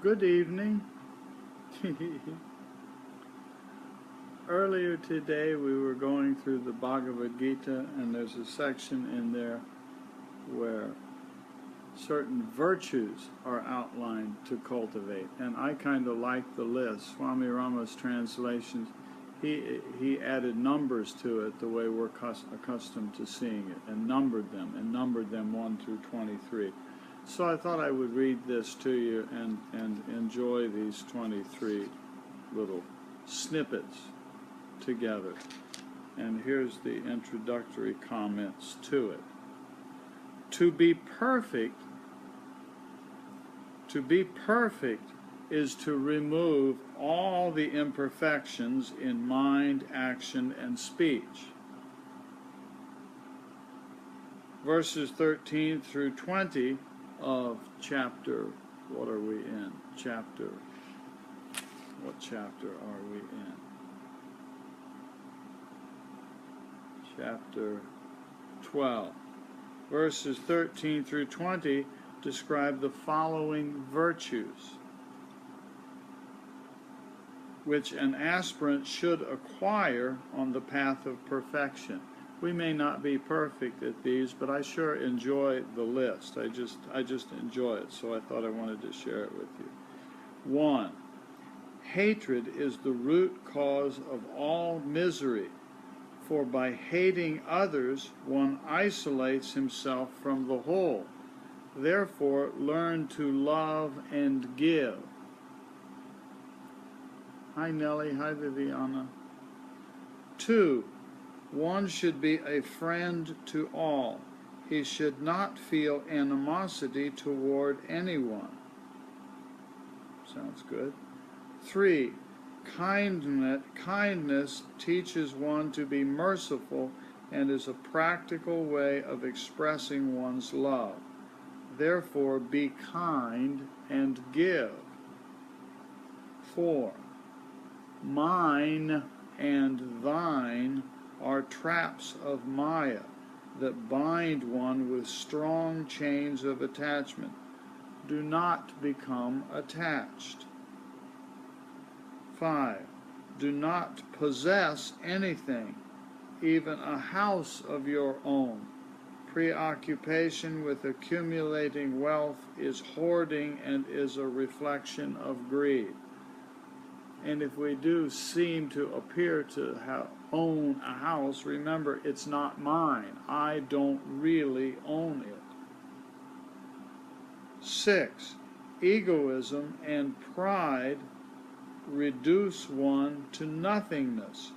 Good evening. Earlier today we were going through the Bhagavad Gita, and there's a section in there where certain virtues are outlined to cultivate, and I kind of like the list. Swami Rama's translations, he added numbers to it the way we're accustomed to seeing it, and numbered them 1 through 23. So I thought I would read this to you and enjoy these 23 little snippets together. And here's the introductory comments to it. To be perfect is to remove all the imperfections in mind, action, and speech. Verses 13 through 20 of chapter, what are we in? What chapter are we in? Chapter 12. Verses 13 through 20 describe the following virtues, which an aspirant should acquire on the path of perfection. We may not be perfect at these, but I sure enjoy the list. I just enjoy it, so I thought I wanted to share it with you. 1. Hatred is the root cause of all misery, for by hating others, one isolates himself from the whole. Therefore, learn to love and give. Hi, Nellie. Hi, Viviana. 2. One should be a friend to all. He should not feel animosity toward anyone. Sounds good. 3. Kindness teaches one to be merciful and is a practical way of expressing one's love. Therefore, be kind and give. 4. Mine and thine are traps of Maya that bind one with strong chains of attachment. Do not become attached. 5. Do not possess anything, even a house of your own. Preoccupation with accumulating wealth is hoarding and is a reflection of greed. And if we do seem to appear to own a house, remember, it's not mine. I don't really own it. 6. Egoism and pride reduce one to nothingness,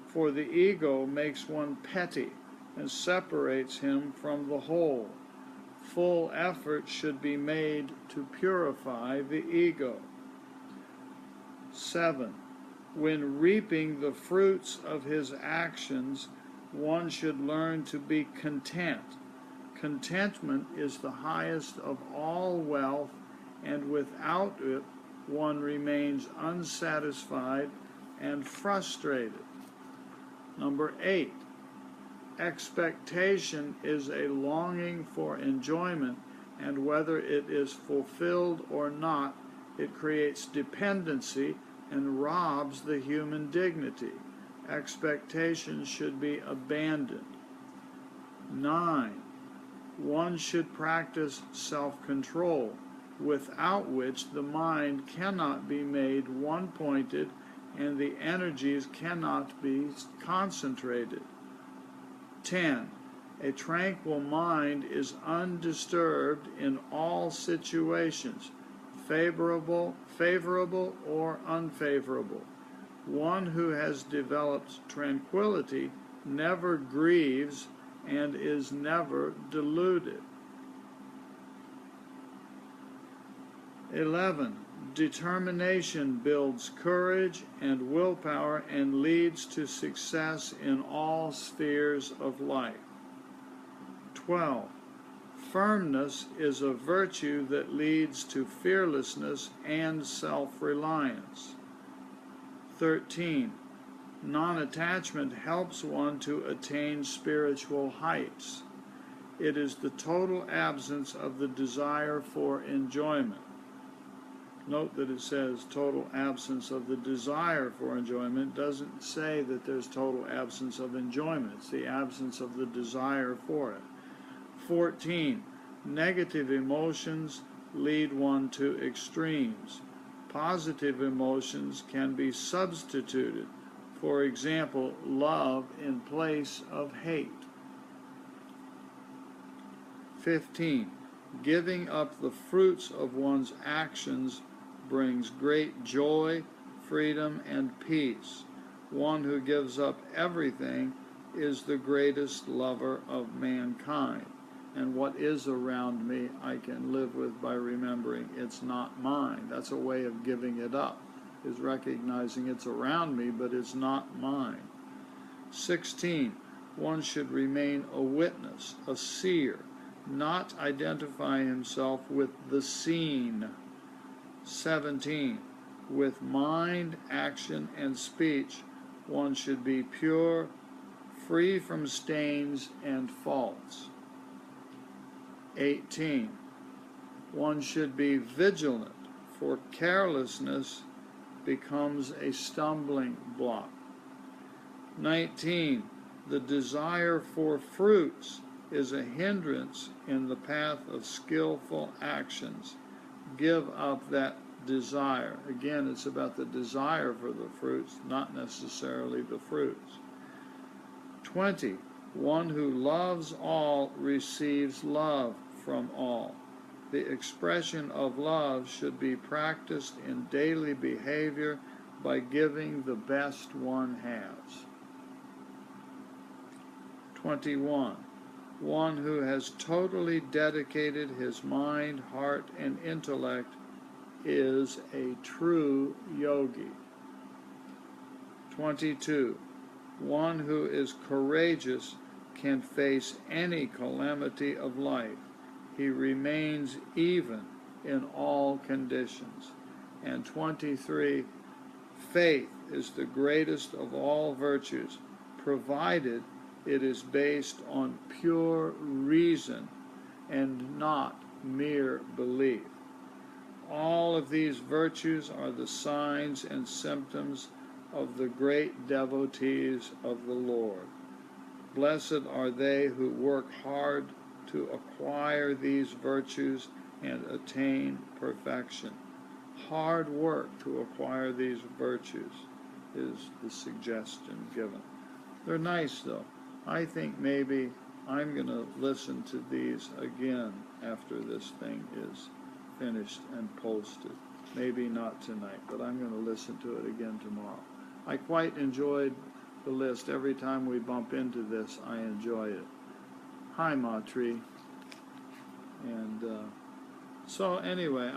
for the ego makes one petty and separates him from the whole. Full effort should be made to purify the ego. 7. When reaping the fruits of his actions, one should learn to be content. Contentment is the highest of all wealth, and without it, one remains unsatisfied and frustrated. Number 8. Expectation is a longing for enjoyment, and whether it is fulfilled or not, it creates dependency and robs the human dignity. Expectations should be abandoned. 9. One should practice self-control, without which the mind cannot be made one-pointed and the energies cannot be concentrated. 10. A tranquil mind is undisturbed in all situations, favorable or unfavorable. One who has developed tranquility never grieves and is never deluded. 11. Determination builds courage and willpower and leads to success in all spheres of life. 12. Firmness is a virtue that leads to fearlessness and self-reliance. 13. Non-attachment helps one to attain spiritual heights. It is the total absence of the desire for enjoyment. Note that it says total absence of the desire for enjoyment. It doesn't say that there's total absence of enjoyment. It's the absence of the desire for it. 14. Negative emotions lead one to extremes. Positive emotions can be substituted. For example, love in place of hate. 15. Giving up the fruits of one's actions brings great joy, freedom, and peace. One who gives up everything is the greatest lover of mankind. And what is around me, I can live with by remembering it's not mine. That's a way of giving it up, is recognizing it's around me, but it's not mine. 16. One should remain a witness, a seer, not identify himself with the seen. 17. With mind, action, and speech, one should be pure, free from stains and faults. 18. One should be vigilant, for carelessness becomes a stumbling block. 19. The desire for fruits is a hindrance in the path of skillful actions. Give up that desire. Again, it's about the desire for the fruits, not necessarily the fruits. 20. One who loves all receives love from all. The expression of love should be practiced in daily behavior by giving the best one has. 21. One who has totally dedicated his mind, heart, and intellect is a true yogi. 22. One who is courageous can face any calamity of life. He remains even in all conditions. And 23. Faith is the greatest of all virtues, provided it is based on pure reason and not mere belief. All of these virtues are the signs and symptoms of the great devotees of the Lord. Blessed are they who work hard to acquire these virtues and attain perfection. Hard work to acquire these virtues is the suggestion given. They're nice, though. I think maybe I'm going to listen to these again after this thing is finished and posted. Maybe not tonight, but I'm going to listen to it again tomorrow. I quite enjoyed the list. Every time we bump into this, I enjoy it. Hi, Matri. And so anyway,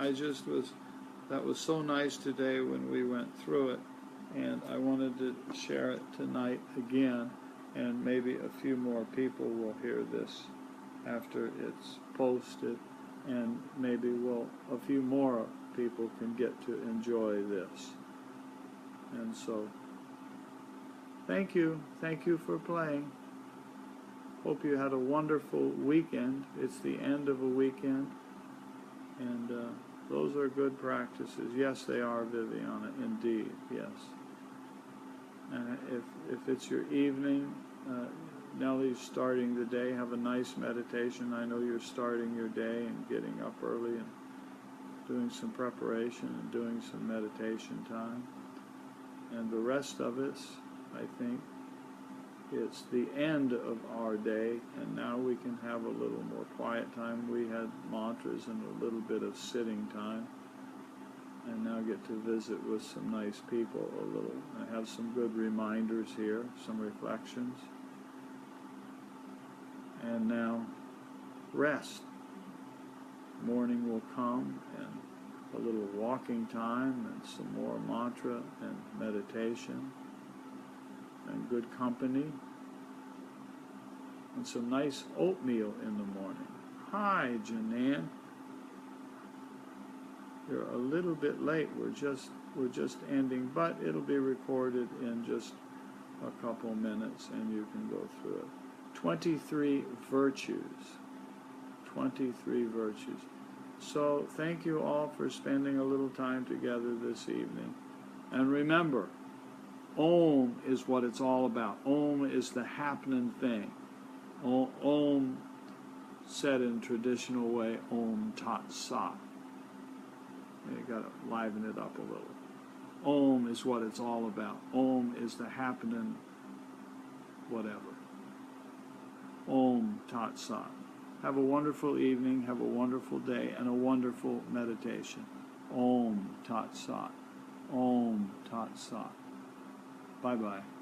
that was so nice today when we went through it, and I wanted to share it tonight again, and maybe a few more people will hear this after it's posted, and maybe a few more people can get to enjoy this. And so, thank you for playing. Hope you had a wonderful weekend. It's the end of a weekend, and those are good practices. Yes, they are, Viviana, indeed, yes. And if it's your evening, Nellie's starting the day, have a nice meditation. I know you're starting your day and getting up early and doing some preparation and doing some meditation time. And the rest of us, I think, it's the end of our day, and now we can have a little more quiet time. We had mantras and a little bit of sitting time, and now get to visit with some nice people a little. I have some good reminders here, some reflections. And now, rest. Morning will come, and a little walking time, and some more mantra and meditation, and good company, and some nice oatmeal in the morning. Hi, Janan. You're a little bit late. We're just ending, but it'll be recorded in just a couple minutes, and you can go through it. 23 virtues. 23 virtues. So thank you all for spending a little time together this evening. And remember, Om is what it's all about. Om is the happening thing. Om, said in traditional way, Om Tat Sat. You got to liven it up a little. Om is what it's all about. Om is the happening whatever. Om Tat Sat. Have a wonderful evening, have a wonderful day, and a wonderful meditation. Om Tat Sat. Om Tat Sat. Bye-bye.